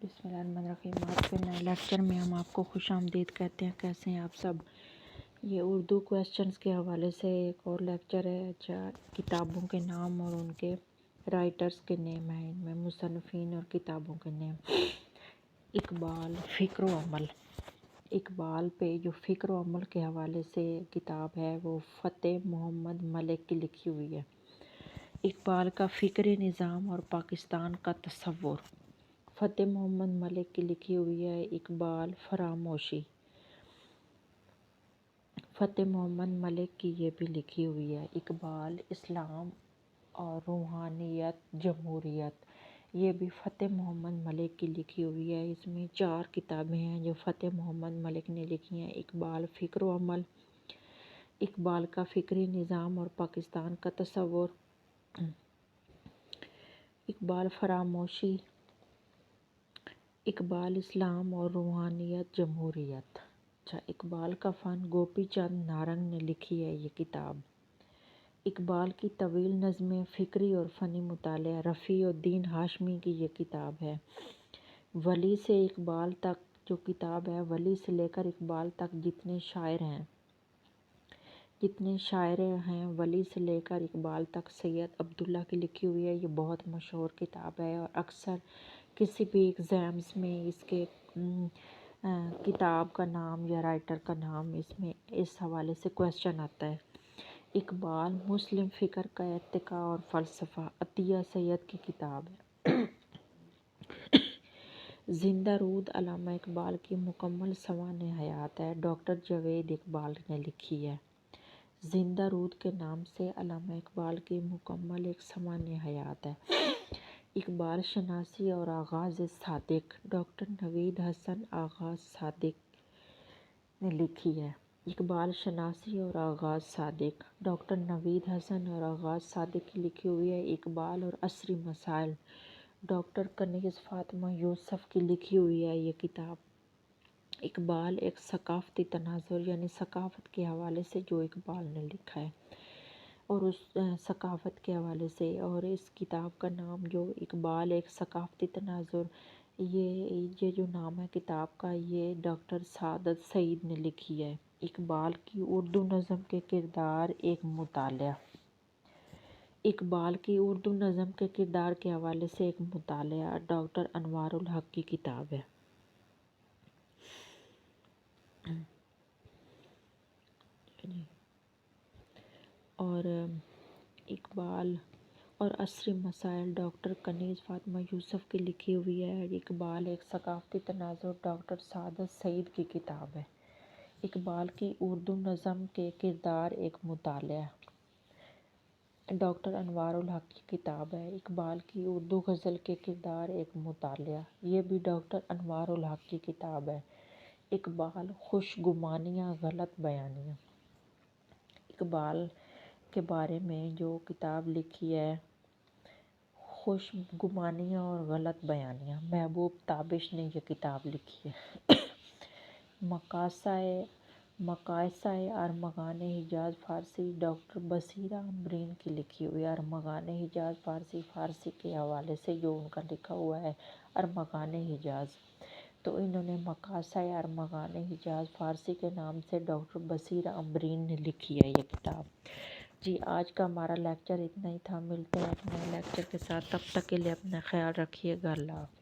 بسم اللہ الرحمن الرحیم۔ آج کے نئے لیکچر میں ہم آپ کو خوش آمدید کہتے ہیں۔ کیسے ہیں آپ سب؟ یہ اردو کویسچنز کے حوالے سے ایک اور لیکچر ہے۔ اچھا، کتابوں کے نام اور ان کے رائٹرز کے نیم ہیں، ان میں مصنفین اور کتابوں کے نیم۔ اقبال، فکر و عمل۔ اقبال پہ جو فکر و عمل کے حوالے سے کتاب ہے وہ فتح محمد ملک کی لکھی ہوئی ہے۔ اقبال کا فکری نظام اور پاکستان کا تصور، فتح محمد ملک کی لکھی ہوئی ہے۔ اقبال فراموشی، فتح محمد ملک کی یہ بھی لکھی ہوئی ہے۔ اقبال اسلام اور روحانیت جمہوریت، یہ بھی فتح محمد ملک کی لکھی ہوئی ہے۔ اس میں 4 کتابیں ہیں جو فتح محمد ملک نے لکھی ہیں۔ اقبال فکر و عمل، اقبال کا فکری نظام اور پاکستان کا تصور، اقبال فراموشی، اقبال اسلام اور روحانیت جمہوریت۔ اچھا، اقبال کا فن، گوپی چند نارنگ نے لکھی ہے یہ کتاب۔ اقبال کی طویل نظمیں، فکری اور فنی مطالعہ، رفیع الدین ہاشمی کی یہ کتاب ہے۔ ولی سے اقبال تک جو کتاب ہے، ولی سے لے کر اقبال تک جتنے شاعر ہیں ولی سے لے کر اقبال تک، سید عبداللہ کی لکھی ہوئی ہے۔ یہ بہت مشہور کتاب ہے اور اکثر کسی بھی ایگزامز میں اس کے کتاب کا نام یا رائٹر کا نام اس حوالے سے کویسچن آتا ہے۔ اقبال مسلم فکر کا ارتقاء اور فلسفہ، عطیہ سید کی کتاب ہے۔ زندہ رود علامہ اقبال کی مکمل سوانح حیات ہے، ڈاکٹر جاوید اقبال نے لکھی ہے۔ زندہ رود کے نام سے علامہ اقبال کی مکمل ایک سوانح حیات ہے۔ اقبال شناسی اور آغاز صادق، ڈاکٹر نوید حسن آغاز صادق نے لکھی ہے۔ اقبال شناسی اور آغاز صادق، ڈاکٹر نوید حسن اور آغاز صادق کی لکھی ہوئی ہے۔ اقبال اور عصری مسائل، ڈاکٹر کنیز فاطمہ یوسف کی لکھی ہوئی ہے یہ کتاب۔ اقبال ایک ثقافتی تناظر، یعنی ثقافت کے حوالے سے جو اقبال نے لکھا ہے اور اس ثقافت کے حوالے سے، اور اس کتاب کا نام جو اقبال ایک ثقافتی تناظر، یہ جو نام ہے کتاب کا، یہ ڈاکٹر سعادت سعید نے لکھی ہے۔ اقبال کی اردو نظم کے کردار ایک مطالعہ، اقبال کی اردو نظم کے کردار کے حوالے سے ایک مطالعہ، ڈاکٹر انوار الحق کی کتاب ہے۔ اور اقبال اور عصری مسائل، ڈاکٹر کنیز فاطمہ یوسف کی لکھی ہوئی ہے۔ اقبال ایک ثقافتی تناظر، ڈاکٹر سعادت سعید کی کتاب ہے۔ اقبال کی اردو نظم کے کردار ایک مطالعہ، ڈاکٹر انوار الحق کی کتاب ہے۔ اقبال کی اردو غزل کے کردار ایک مطالعہ، یہ بھی ڈاکٹر انوار الحق کی کتاب ہے۔ اقبال خوش گمانیاں غلط بیانیاں، اقبال کے بارے میں جو کتاب لکھی ہے خوش گمانیاں اور غلط بیانیاں، محبوب تابش نے یہ کتاب لکھی ہے۔ مقایسہ ارمغان حجاز فارسی، ڈاکٹر بصیرہ عمرین کی لکھی ہوئی ہے۔ ارمغان حجاز فارسی کے حوالے سے جو ان کا لکھا ہوا ہے ارمغان حجاز، تو انہوں نے مقایسہ ارمغان حجاز فارسی کے نام سے ڈاکٹر بصیرہ عمرین نے لکھی ہے یہ کتاب۔ جی، آج کا ہمارا لیکچر اتنا ہی تھا۔ ملتے ہیں اپنے لیکچر کے ساتھ، تب تک کے لیے اپنا خیال رکھیے گا۔ اللہ حافظ۔